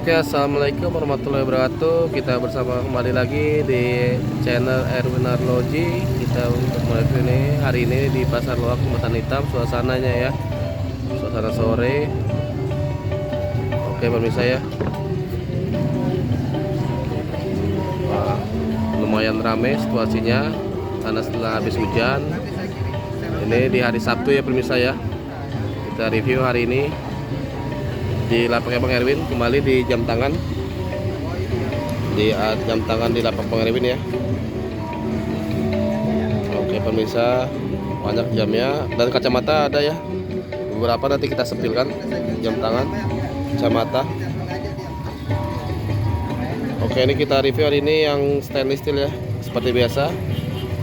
Oke, assalamualaikum warahmatullahi wabarakatuh. Kita bersama kembali lagi di channel Erwin Arloji. Kita untuk mulai ini hari ini di Pasar Loak Jembatan Hitam. Suasananya ya, suasana sore. Oke pemirsa ya, wah, lumayan ramai situasinya karena setelah habis hujan. Ini di hari Sabtu ya pemirsa ya. Kita review hari ini di lapaknya Bang Erwin, kembali di jam tangan di lapak Bang Erwin ya. Oke pemirsa, banyak jamnya dan kacamata ada ya, beberapa nanti kita sepilkan jam tangan, kacamata. Oke, ini kita review hari ini yang stainless steel ya, seperti biasa.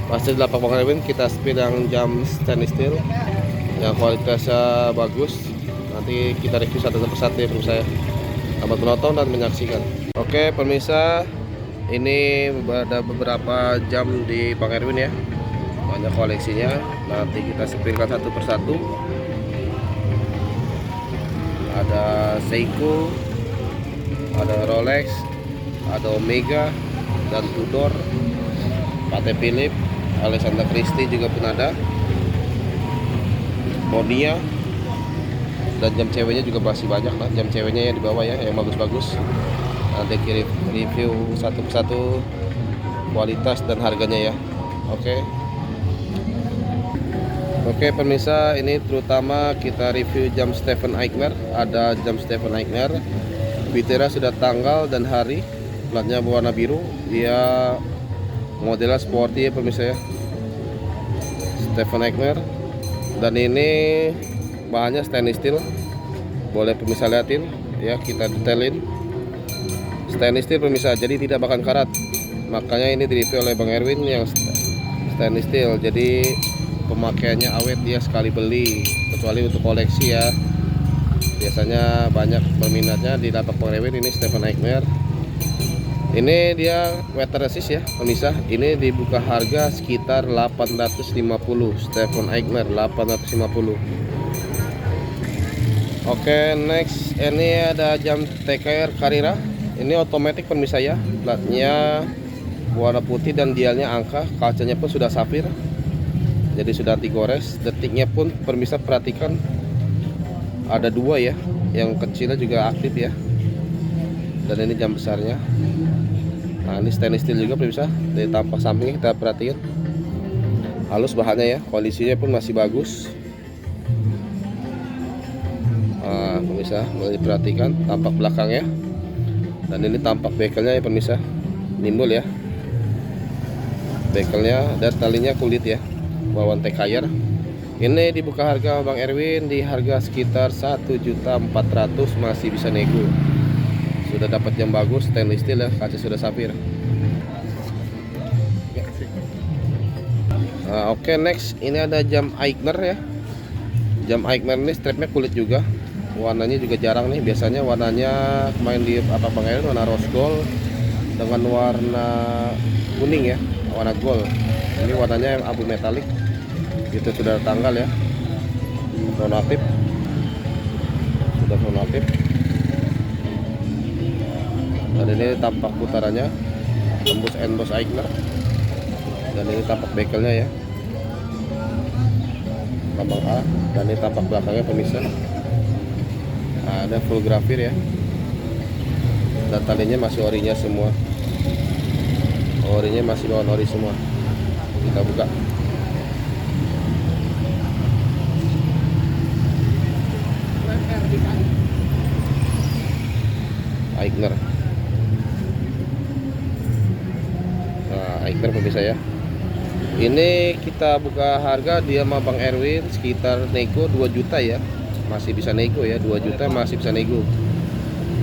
Pasti di lapak Bang Erwin kita sepil yang jam stainless steel yang kualitasnya bagus. Nanti kita review satu persatu ya pemirsa ya. Selamat menonton dan menyaksikan. Oke pemirsa, ini ada beberapa jam di Bang Erwin ya, banyak koleksinya. Nanti kita sepilkan satu persatu. Ada Seiko, ada Rolex, ada Omega dan Tudor, Patek Philippe, Alexander Christie juga pun ada, Bonia. Dan jam ceweknya juga masih banyak lah, jam ceweknya ya di bawah ya, yang bagus-bagus. Nanti kirim review satu persatu kualitas dan harganya ya. Oke pemirsa, ini terutama kita review jam Stephen Eigner. Ada jam Stephen Eigner, Vitera sudah tanggal dan hari, platnya berwarna biru. Dia modelnya sporty ya pemirsa ya, Stephen Eigner. Dan ini bahannya stainless steel, boleh pemirsa liatin ya, kita detailin stainless steel pemirsa, jadi tidak bakal karat. Makanya ini direview oleh Bang Erwin yang stainless steel, jadi pemakaiannya awet dia sekali beli, kecuali untuk koleksi ya. Biasanya banyak peminatnya di lapak Bang Erwin. Ini Stephen Eigner, ini dia water resist ya pemirsa. Ini dibuka harga sekitar 850, Stephen Eigner 850. Oke, next ini ada jam TKR Carrera. Ini otomatis pemirsa ya, platnya warna putih dan dialnya angka, kacanya pun sudah safir, jadi sudah anti gores. Detiknya pun pemirsa perhatikan ada dua ya, yang kecilnya juga aktif ya. Dan ini jam besarnya. Nah ini stainless steel juga pemirsa, dari tampak sampingnya kita perhatikan halus bahannya ya, kondisinya pun masih bagus. Pemirsa boleh diperhatikan tampak belakangnya, dan ini tampak bekelnya ya pemirsa, nimbul ya bekelnya, dan talinya kulit ya, bawaan TKR. Ini dibuka harga Bang Erwin di harga sekitar 1.400.000, masih bisa nego. Sudah dapat jam bagus, stainless steel ya, kaca sudah safir. Oke, next ini ada jam Eigner ya. Jam Eigner ini strapnya kulit juga, warnanya juga jarang nih. Biasanya warnanya kemarin di Bang Erwin warna rose gold dengan warna kuning ya, warna gold. Ini warnanya yang abu metalik. Itu sudah tanggal ya, nonaktif, sudah nonaktif. Dan ini tampak putarannya tembus emboss Eigner. Dan ini tampak bekelnya ya, lambang A. Dan ini tampak belakangnya pemirsa, ada full grafir ya, dan talinya masih orinya semua, orinya masih bawaan ori semua. Kita buka. Eigner. Nah, Eigner pemirsa ya. Ini kita buka harga dia sama Bang Erwin sekitar nego 2 juta ya. Masih bisa nego ya, 2 juta masih bisa nego.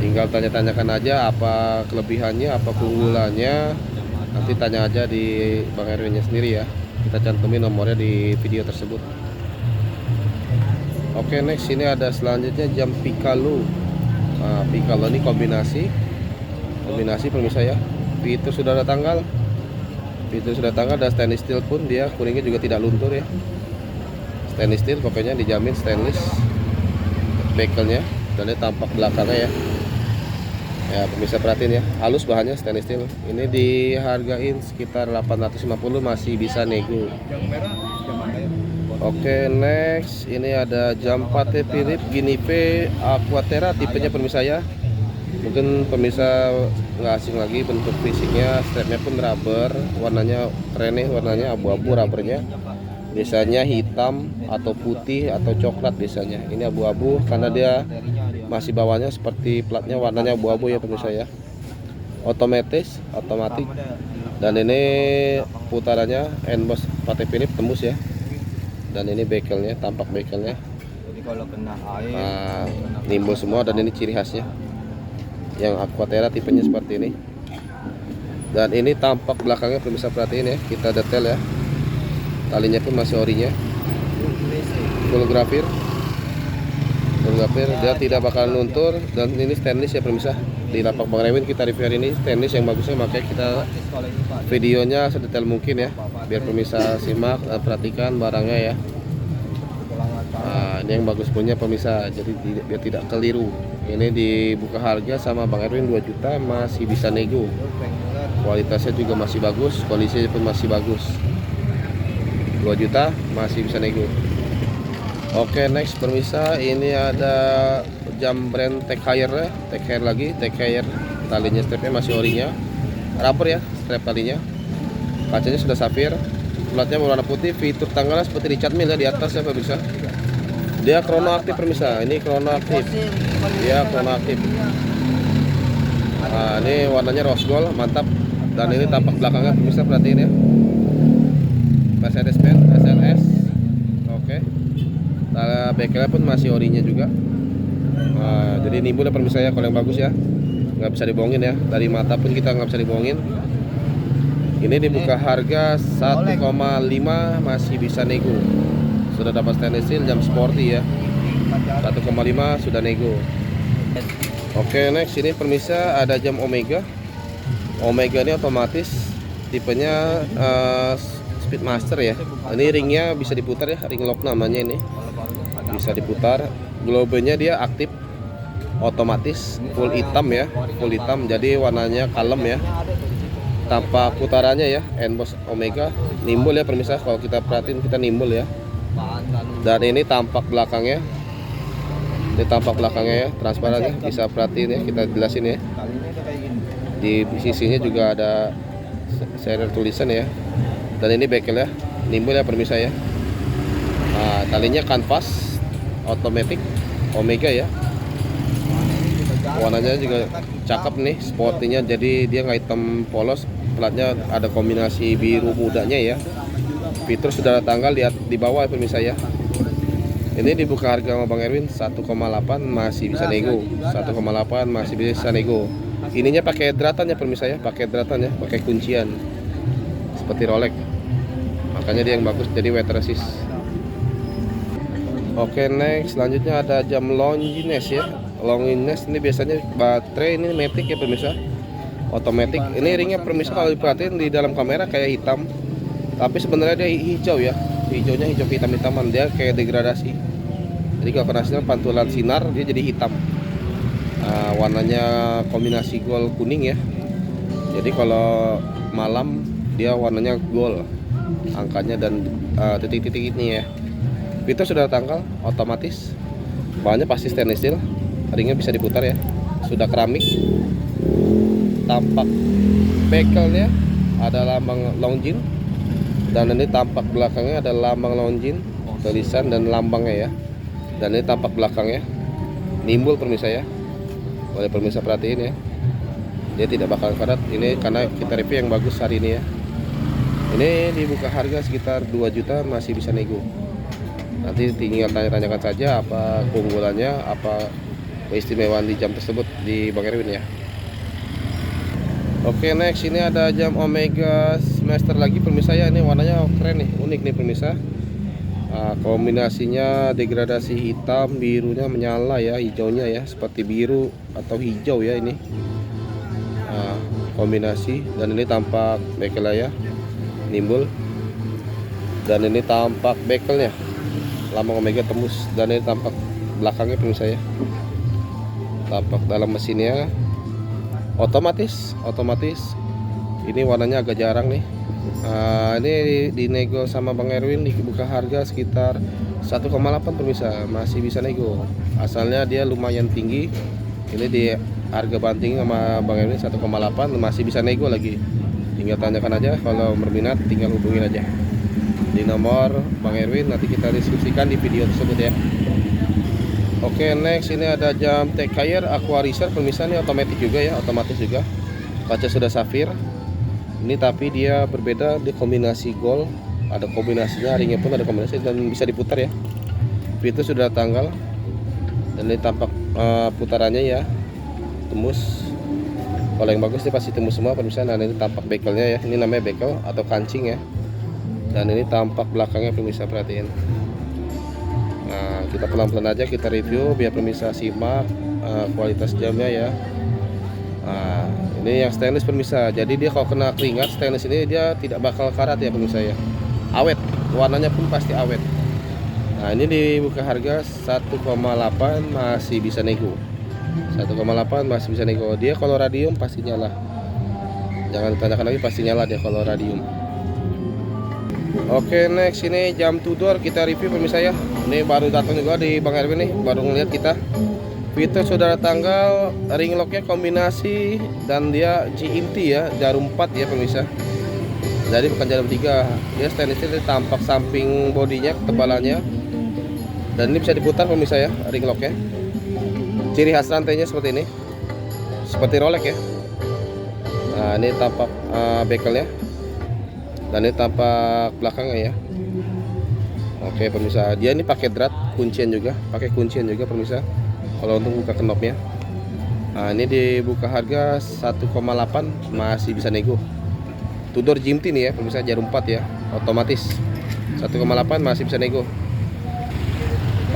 Tinggal tanya-tanyakan aja apa kelebihannya, apa keunggulannya. Nanti tanya aja di Bang Erwinnya sendiri ya. Kita cantumin nomornya di video tersebut. Oke, next ini ada selanjutnya jam Piccalo. Nah, Piccalo ini kombinasi pemirsa ya. Itu sudah ada tanggal. Itu sudah tanggal, dan stainless steel pun dia kuningnya juga tidak luntur ya. Stainless steel pokoknya dijamin stainless. Bekelnya dan ini tampak belakangnya ya. Ya pemirsa perhatiin ya, halus bahannya, stainless steel. Ini dihargain sekitar 850, masih bisa nego. Oke, next ini ada jam Patek Philippe Guinevere Aquaterra tipenya pemirsa ya. Mungkin pemirsa nggak asing lagi bentuk fisiknya, strapnya pun rubber, warnanya keren nih, warnanya abu-abu rubbernya. Biasanya hitam atau putih atau coklat biasanya. Ini abu-abu karena dia masih bawahnya seperti platnya warnanya abu-abu ya pemirsa ya. Otomatis. Dan ini putarannya emboss Patek Philippe tembus ya. Dan ini bekelnya, tampak bekelnya. Jadi kalau kena air, nah, nimbul semua, dan ini ciri khasnya. Yang Aquaterra tipenya seperti ini. Dan ini tampak belakangnya pemirsa perhatiin ya, kita detail ya. Talinya pun masih orinya. Full grafir. Dia tidak bakal luntur, dan ini stainless ya pemirsa. Di lapak Bang Erwin kita review hari ini stainless yang bagusnya, makanya kita videonya sedetail mungkin ya, biar pemirsa simak dan perhatikan barangnya ya. Nah, ini yang bagus punya pemirsa, jadi biar tidak keliru. Ini dibuka harga sama Bang Erwin 2 juta, masih bisa nego. Kualitasnya juga masih bagus, kondisinya pun masih bagus. 2 juta masih bisa nego. Oke, next pemirsa, ini ada jam brand Tag Heuer lagi, Tag Heuer. Talinya strapnya masih orinya, rubber ya strap talinya. Kacanya sudah safir, platnya berwarna putih, fitur tanggalnya seperti Richard Mille ya di atas ya pemirsa. Dia krono aktif pemirsa, ini krono aktif. Dia krono aktif. Nah, ini warnanya rose gold, mantap. Dan ini tampak belakangnya pemirsa perhatiin ya. Mercedes-Benz SLS. Oke. Tala bekelnya pun masih orinya juga. Nah, jadi nimbul ya pemirsa ya, kalau yang bagus ya, nggak bisa dibohongin ya. Dari mata pun kita nggak bisa dibohongin. Ini dibuka harga 1,5, masih bisa nego. Sudah dapat stainless steel, jam sporty ya. 1,5 sudah nego. Oke, next ini pemirsa ada jam Omega. Omega ini otomatis, tipenya Speedmaster ya. Ini ringnya bisa diputar ya, ring lock namanya ini. Bisa diputar. Globenya dia aktif, otomatis, full hitam ya, full hitam. Jadi warnanya kalem ya. Tanpa putarannya ya, emboss Omega. Nimbul ya pemirsa, kalau kita perhatiin kita nimbul ya. Dan ini tampak belakangnya. Ini tampak belakangnya ya, transparan ya. Bisa perhatiin ya, kita jelasin ya. Di sisinya juga ada serial tulisan ya. Dan ini bekel ya, nimbul ya pemirsa ya. Nah, talinya kanvas otomatis Omega ya. Warnanya juga cakep nih, sportinya, jadi dia nggak hitam polos. Platnya ada kombinasi biru mudanya ya. Fitur sudah ada tanggal, lihat di bawah ya pemirsa ya. Ini dibuka harga sama Bang Erwin 1,8, masih bisa nego. 1,8 masih bisa nego. Ininya pakai dratan ya pemirsa ya, pakai dratan ya, pakai kuncian seperti Rolex. Makanya dia yang bagus, jadi wet resist. Oke, next selanjutnya ada jam Longines ya. Longines ini biasanya baterai, ini matic ya pemirsa, otomatis. Ini ringnya pemirsa kalau diperhatiin di dalam kamera kayak hitam, tapi sebenarnya dia hijau ya. Hijaunya hijau hitam-hitaman, dia kayak degradasi. Jadi kalau kena sinar, pantulan sinar, dia jadi hitam. Nah, warnanya kombinasi gold kuning ya. Jadi kalau malam dia warnanya gold, angkanya dan titik-titik ini ya. Fitur sudah tanggal, otomatis. Bahannya pasti stainless steel. Ringnya bisa diputar ya. Sudah keramik. Tampak bekelnya ada lambang Longines. Dan ini tampak belakangnya ada lambang Longines, tulisan dan lambangnya ya. Dan ini tampak belakangnya nimbul pemirsa ya. Boleh pemirsa perhatiin ya. Dia tidak bakal karat. Ini karena kita review yang bagus hari ini ya. Ini dibuka harga sekitar 2 juta, masih bisa nego. Nanti tinggal tanya-tanyakan saja apa keunggulannya, apa keistimewaan di jam tersebut di Bang Erwin ya. Oke, next ini ada jam Omega Master lagi pemirsa ya. Ini warnanya keren nih, unik nih pemirsa. Kombinasinya degradasi hitam, birunya menyala ya, hijaunya ya, seperti biru atau hijau ya ini. Kombinasi, dan ini tampak bekelnya ya, nimbul. Dan ini tampak bekelnya, lambang Omega tembus. Dan ini tampak belakangnya pemirsa ya, tampak dalam mesinnya. Otomatis ini warnanya agak jarang nih. Ini dinego sama Bang Erwin dibuka harga sekitar 1,8 pemirsa, masih bisa nego. Asalnya dia lumayan tinggi. Ini di harga banting sama Bang Erwin 1,8, masih bisa nego lagi. Tinggal tanyakan aja, kalau berminat tinggal hubungin aja di nomor Bang Erwin, nanti kita diskusikan di video tersebut ya. Oke, next ini ada jam Tech Heuer Aqua Reserve pemirsa, ini otomatis juga. Kaca sudah safir. Ini tapi dia berbeda di kombinasi gold, ada kombinasinya, ringnya pun ada kombinasi dan bisa diputar ya. Fitur sudah tanggal dan ini tampak putarannya ya, tembus. Kalau yang bagus dia pasti tembus semua pemirsa. Nah ini tampak bekelnya ya, ini namanya bekel atau kancing ya. Dan ini tampak belakangnya pemirsa, perhatiin. Nah kita pelan-pelan aja kita review biar pemirsa simak kualitas jamnya ya. Nah, ini yang stainless pemirsa. Jadi dia kalau kena keringat stainless ini dia tidak bakal karat ya pemirsa ya. Awet, warnanya pun pasti awet. Nah, ini dibuka harga 1,8 masih bisa nego. 1,8 masih bisa nego. Dia kalau radium pasti nyala. Jangan ditanyakan lagi, pasti nyala dia kalau radium. Oke, next ini jam Tudor kita review pemirsa ya. Ini baru datang juga di Bang Erwin nih, baru ngeliat kita. Fitur saudara tanggal, ring locknya kombinasi dan dia GMT ya, jarum 4 ya pemirsa. Jadi bukan jarum 3. Dia stainless steel, tampak samping bodinya, ketebalannya. Dan ini bisa diputar pemirsa ya, ring locknya. Ciri khas rantainya seperti ini, seperti Rolex ya. Nah ini tampak bekelnya, dan ini tampak belakangnya ya. Oke pemirsa, dia ini pakai drat kuncian juga, pemirsa. Kalau untuk buka knopnya, nah ini dibuka harga 1,8 masih bisa nego. Tudor GMT nih ya pemirsa, jarum 4 ya, otomatis 1,8 masih bisa nego.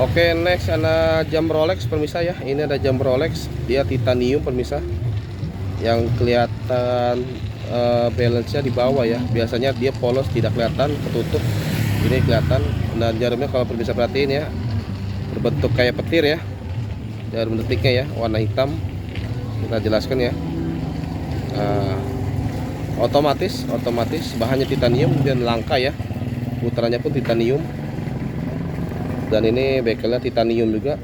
Oke, next ada jam Rolex pemirsa ya. Ini ada jam Rolex, dia titanium pemirsa, yang kelihatan balance-nya di bawah ya. Biasanya dia polos tidak kelihatan, ketutup. Ini kelihatan. Dan jarumnya kalau pemirsa perhatiin ya, berbentuk kayak petir ya. Jarum detiknya ya, warna hitam. Kita jelaskan ya. Otomatis bahannya titanium dan langka ya. Putarannya pun titanium. Dan ini bekelnya titanium juga.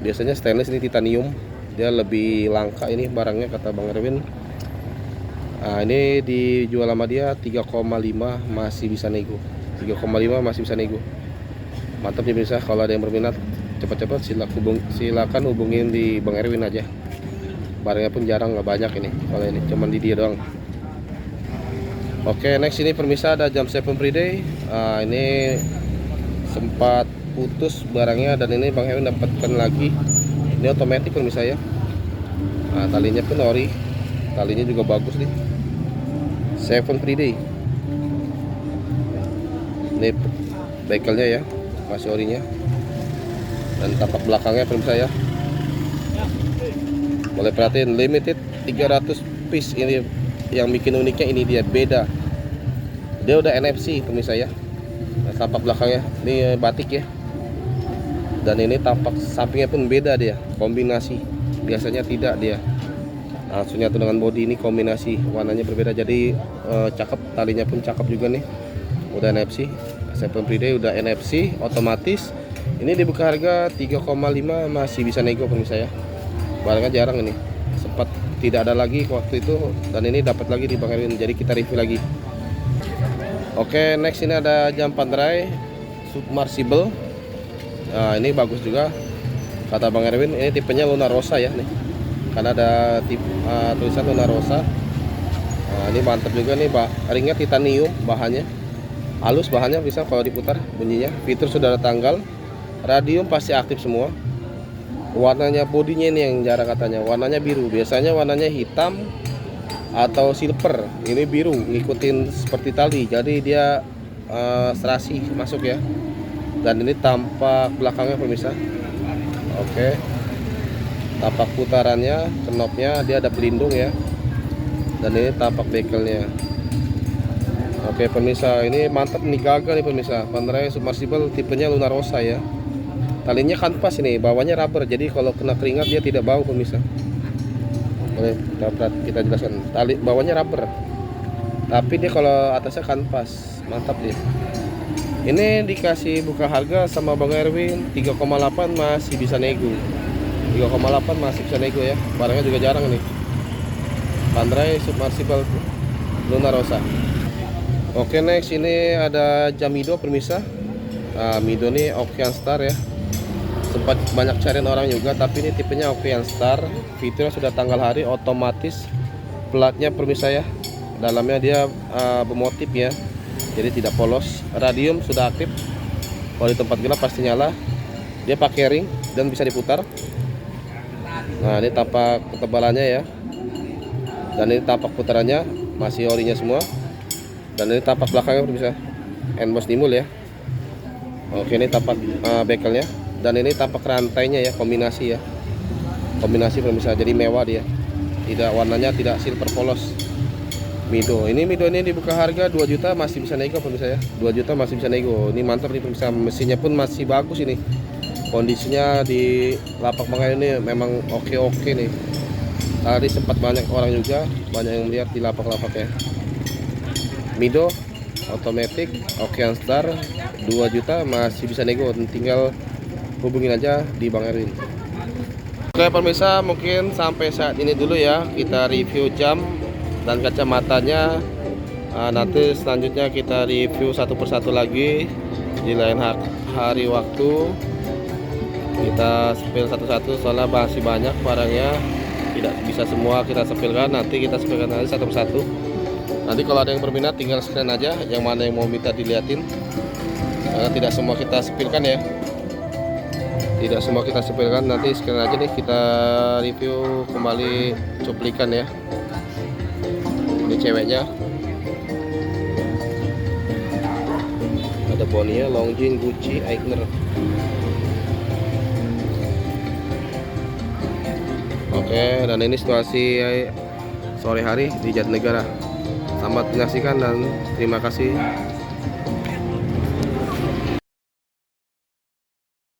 Biasanya stainless, ini titanium. Dia lebih langka ini barangnya kata Bang Erwin. Nah, ini dijual sama dia 3,5 masih bisa nego. 3,5 masih bisa nego. Mantap ya bisa, kalau ada yang berminat cepat-cepat silakan hubungin di Bang Erwin aja. Barangnya pun jarang, nggak banyak ini. Kalau ini cuman di dia doang. Oke, next ini pemirsa ada jam 7 Friday. Ini sempat putus barangnya dan ini Bang Erwin dapatkan lagi. Ini otomatis pemirsa ya. Nah, talinya pun ori. Talinya juga bagus nih. 7 Friday. Ini bekelnya ya, masih orinya. Dan tampak belakangnya pemirsa ya, boleh perhatiin limited 300 piece. Ini yang bikin uniknya, ini dia beda, dia udah NFC pemirsa ya. Nah, tampak belakangnya ini batik ya, dan ini tampak sampingnya pun beda, dia kombinasi, biasanya tidak dia langsung nyatu dengan body. Ini kombinasi, warnanya berbeda, jadi cakep. Talinya pun cakep juga nih, udah NFC. 7 Friday udah NFC otomatis. Ini dibuka harga 3,5 masih bisa nego pemirsa ya. Barangnya jarang ini, sempat tidak ada lagi waktu itu, dan ini dapat lagi di Bang Erwin, jadi kita review lagi. Oke, next ini ada jam Panerai submersible. Nah, ini bagus juga kata Bang Erwin. Ini tipenya Luna Rossa ya nih, karena ada tulisan Luna Rossa. Nah, ini mantap juga nih, ringnya titanium, bahannya halus, bahannya bisa kalau diputar bunyinya. Fitur sudah ada tanggal, radium pasti aktif semua. Warnanya bodinya ini yang jarang katanya, warnanya biru. Biasanya warnanya hitam atau silver, ini biru, ngikutin seperti tali, jadi dia serasi masuk ya. Dan ini tampak belakangnya pemirsa. Oke, tampak putarannya, knopnya dia ada pelindung ya. Dan ini tampak bekelnya. Oke pemirsa, ini mantap nih, gagal nih pemirsa. Panerai submersible tipenya Luna Rossa ya. Talinya kanvas ini, bawahnya rubber, jadi kalau kena keringat dia tidak bau pemirsa. Boleh kita jelaskan. Tali bawahnya rubber, tapi dia kalau atasnya kanvas, mantap dia. Ini dikasih buka harga sama Bang Erwin 3,8, masih bisa nego. 3,8 masih bisa nego ya. Barangnya juga jarang nih. Panerai submersible Luna Rosa. Oke, next ini ada jam Mido permisa. Mido nih Okean Star ya. Sempat banyak cariin orang juga, tapi ini tipenya Okean Star. Fiturnya sudah tanggal hari, otomatis. Platnya permisa ya. Dalamnya dia bermotif ya, jadi tidak polos. Radium sudah aktif. Kalau di tempat gelap pasti nyala. Dia pakai ring dan bisa diputar. Nah, ini tampak ketebalannya ya. Dan ini tampak putarannya masih orinya semua. Dan ini tampak belakangnya bisa emboss nimul ya. Oke, ini tampak bekelnya. Dan ini tampak rantainya ya, kombinasi ya. Kombinasi bisa jadi mewah dia. Tidak, warnanya tidak silver polos. Mido ini dibuka harga 2 juta, masih bisa nego pemirsa ya. 2 juta masih bisa nego. Ini mantap nih pemirsa, mesinnya pun masih bagus ini. Kondisinya di lapak Bangka ini memang oke nih. Tadi sempat banyak orang juga, banyak yang melihat di lapak-lapak ya. Mido otomatis Okean Star 2 juta masih bisa nego, tinggal hubungin aja di Bang Erwin. Oke pemirsa, mungkin sampai saat ini dulu ya kita review jam dan kacamatanya. Nanti selanjutnya kita review satu persatu lagi di lain hari waktu. Kita spill satu-satu soalnya masih banyak barangnya, tidak bisa semua kita sepilkan. Nanti kita sepilkan aja satu persatu. Nanti kalau ada yang berminat tinggal scan aja yang mana yang mau minta diliatin, karena tidak semua kita sepilkan ya. Tidak semua kita sepilkan, nanti scan aja nih kita review kembali cuplikan ya. Ini ceweknya, ada Bonia, Longines, Gucci, Eigner. Oke, dan ini situasi sore hari di Jatinegara. Selamat menyaksikan dan terima kasih.